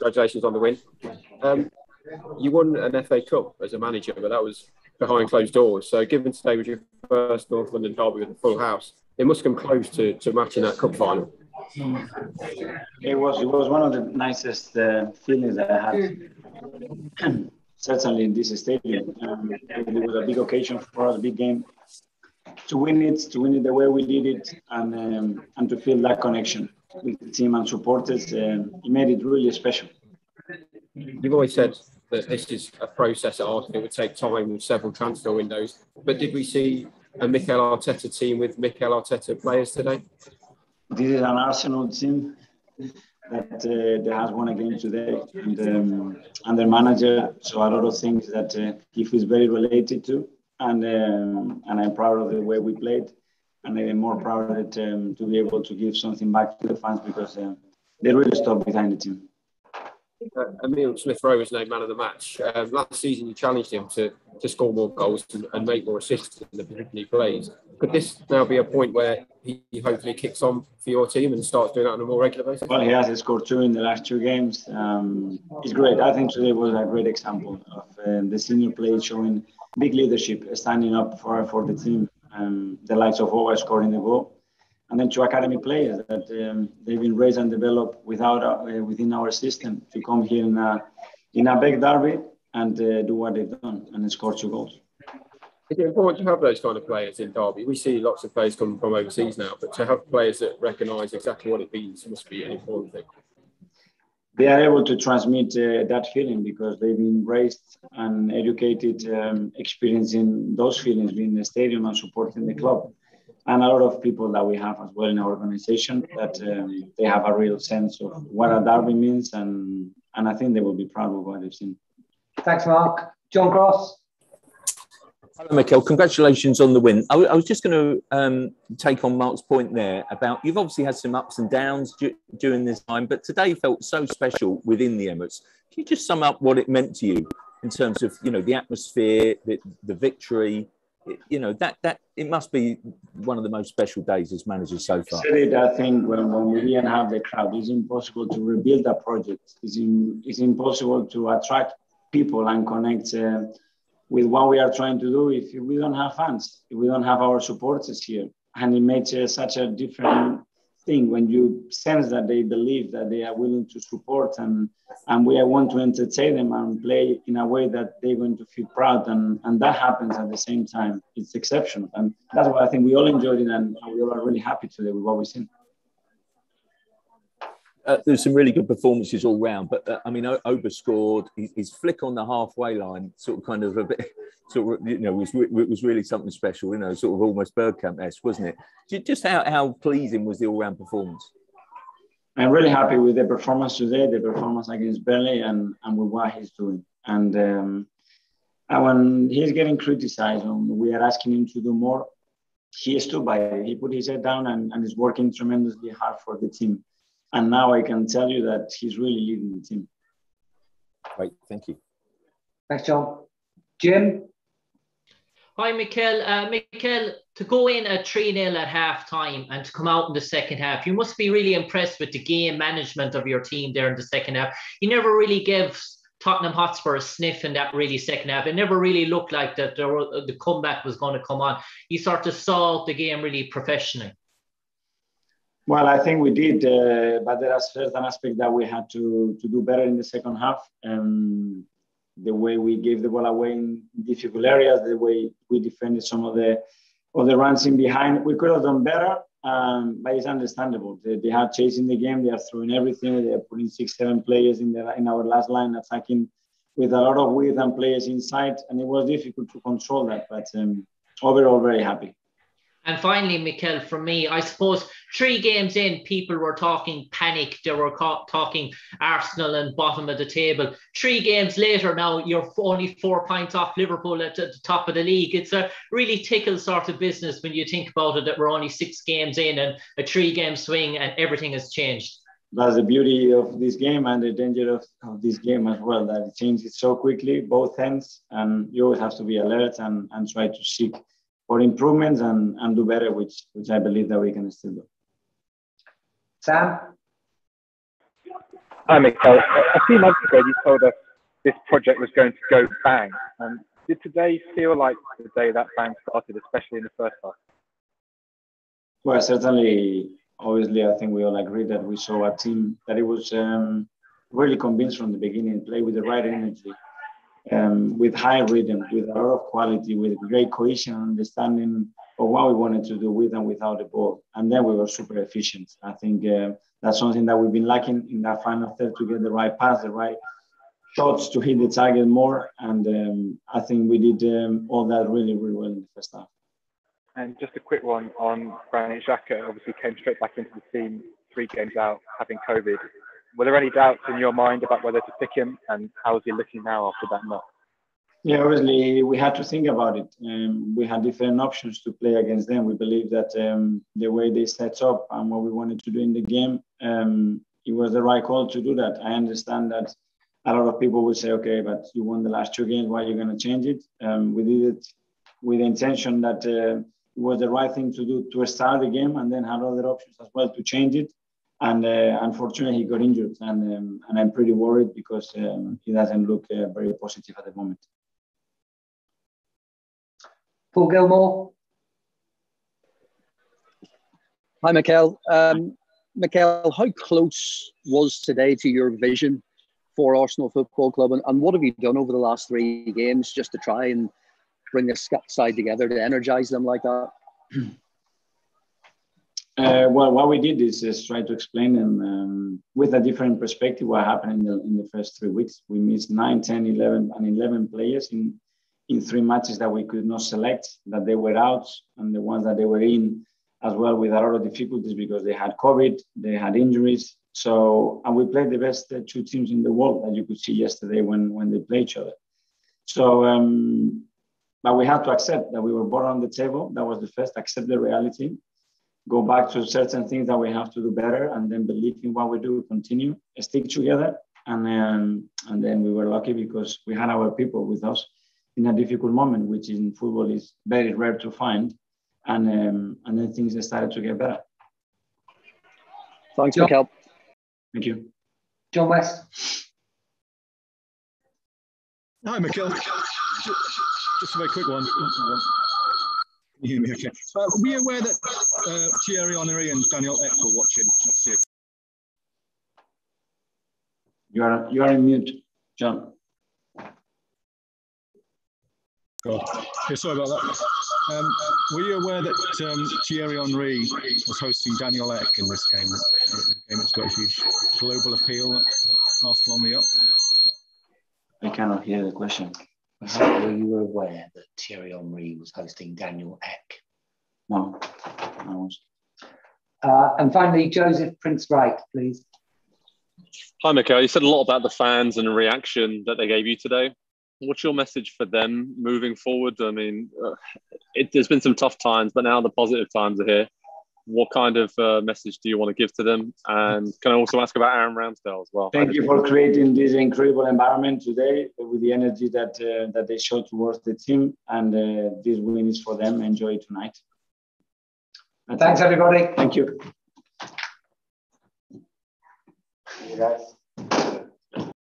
congratulations on the win. You won an FA Cup as a manager, but that was behind closed doors. So given today was your first North London derby with a full house, it must come close to matching that cup final. It was one of the nicest feelings that I had, certainly in this stadium. It was a big occasion for us, a big game. To win it the way we did it, and to feel that connection with the team and supporters, it made it really special. You've always said that this is a process at Arsenal. It would take time with several transfer windows. But did we see a Mikel Arteta team with Mikel Arteta players today? This is an Arsenal team that has won a game today, and their manager. So a lot of things that he feels very related to, and I'm proud of the way we played, and I'm more proud of it to be able to give something back to the fans because they really stood behind the team. Emile Smith-Rowe was named man of the match. Last season, you challenged him to score more goals and make more assists in the position he plays. Could this now be a point where he hopefully kicks on for your team and starts doing that on a more regular basis? Well, he has scored 2 in the last 2 games. It's great. I think today was a great example of the senior players showing big leadership, standing up for the team. The likes of Rowe scoring the goal. And then 2 academy players that they've been raised and developed within our system to come here in a big derby and do what they've done and score 2 goals. Is it important to have those kind of players in derby? We see lots of players come from overseas now, but to have players that recognise exactly what it means must be an important thing. They are able to transmit that feeling because they've been raised and educated, experiencing those feelings, being in the stadium and supporting the club. And a lot of people that we have as well in our organization that they have a real sense of what a derby means, and I think they will be proud of what they've seen. Thanks, Mark. John Cross. Hello, Mikel. Congratulations on the win. I was just going to take on Mark's point there about you've obviously had some ups and downs during this time, but today felt so special within the Emirates. Can you just sum up what it meant to you in terms of the atmosphere, the victory? That it must be one of the most special days as manager so far. I think when we didn't have the crowd, it's impossible to rebuild a project. It's impossible to attract people and connect with what we are trying to do if we don't have fans, if we don't have our supporters here. And it makes such a different thing when you sense that they believe that they are willing to support and we want to entertain them and play in a way that they're going to feel proud, and that happens at the same time. It's exceptional, and that's why I think we all enjoyed it, and we all are really happy today with what we've seen. There's some really good performances all round, but Oba scored. His flick on the halfway line, sort of, kind of a bit, was really something special. Sort of almost Bergkamp-esque, wasn't it? Just how pleasing was the all-round performance? I'm really happy with the performance today, the performance against Burnley, and with what he's doing. And when he's getting criticized, we are asking him to do more. He stood by it. He put his head down and is working tremendously hard for the team. And now I can tell you that he's really leading the team. Great, thank you. Thanks, John. Jim? Hi, Mikel. Mikel, to go in at 3-0 at half-time and to come out in the second half, you must be really impressed with the game management of your team there in the second half. You never really gave Tottenham Hotspur a sniff in that really second half. It never really looked like that the comeback was going to come on. You sort of saw the game really professionally. Well, I think we did, but there are certain aspects that we had to do better in the second half. The way we gave the ball away in difficult areas, the way we defended some of the runs in behind. We could have done better, but it's understandable. They are chasing the game. They are throwing everything. They are putting 6-7 players in our last line, attacking with a lot of width and players inside. And it was difficult to control that, but overall, very happy. And finally, Mikel, from me, I suppose 3 games in, people were talking panic. They were talking Arsenal and bottom of the table. 3 games later now, you're only 4 points off Liverpool at the top of the league. It's a really tickle sort of business when you think about it, that we're only 6 games in and a 3-game swing and everything has changed. That's the beauty of this game and the danger of this game as well, that it changes so quickly, both ends, and you always have to be alert and try to seek for improvements and do better, which I believe that we can still do. Sam? Hi, Mikel. A few months ago, you told us this project was going to go bang. Did today feel like the day that bang started, especially in the first half? Well, certainly, obviously, I think we all agree that we saw a team that it was really convinced from the beginning, play with the right energy, with high rhythm, with a lot of quality, with great cohesion and understanding of what we wanted to do with and without the ball. And then we were super efficient. I think that's something that we've been lacking in that final third, to get the right pass, the right shots to hit the target more. And I think we did all that really, really well in the first half. And just a quick one on Granit Xhaka, obviously came straight back into the team 3 games out, having COVID. Were there any doubts in your mind about whether to pick him, and how is he looking now after that knock? Yeah, obviously we had to think about it. We had different options to play against them. We believe that the way they set up and what we wanted to do in the game, it was the right call to do that. I understand that a lot of people will say, okay, but you won the last 2 games, why are you going to change it? We did it with the intention that it was the right thing to do to start the game, and then had other options as well to change it. And unfortunately, he got injured, and I'm pretty worried because he doesn't look very positive at the moment. Paul Gilmore. Hi, Mikel. Mikel, how close was today to your vision for Arsenal Football Club, and what have you done over the last 3 games just to try and bring this side together to energise them like that? Well, what we did is try to explain them with a different perspective what happened in the first 3 weeks. We missed 9, 10, 11 players in 3 matches that we could not select, that they were out, and the ones that they were in as well with a lot of difficulties because they had COVID, they had injuries. So, and we played the best 2 teams in the world, that you could see yesterday when they played each other. So, but we had to accept that we were bottom on the table. That was the first, accept the reality, go back to certain things that we have to do better, and then believe in what we do, continue, stick together. And then we were lucky because we had our people with us in a difficult moment, which in football is very rare to find. And then things started to get better. Thanks, Mikel. Thank you. John West. Hi, Mikel. Just a very quick one. Can you hear me okay? Were you aware that Pierre-Emerick and Daniel Ek were watching next year? You are in mute, John. God. Yeah, sorry about that. Were you aware that Thierry-Henry was hosting Daniel Ek in this game? A game that's got a huge global appeal. Arsenal on the up. I cannot hear the question. Were you aware that Thierry-Henry was hosting Daniel Ek? No, I wasn't. And finally, Joseph Prince-Wright, please. Hi, Mikel. You said a lot about the fans and the reaction that they gave you today. What's your message for them moving forward? I mean, there's been some tough times, but now the positive times are here. What kind of message do you want to give to them? And can I also ask about Aaron Ramsdale as well? Thank you for creating this incredible environment today with the energy that they showed towards the team. And this win is for them. Enjoy it tonight. Thanks, everybody. Thank you. See you guys.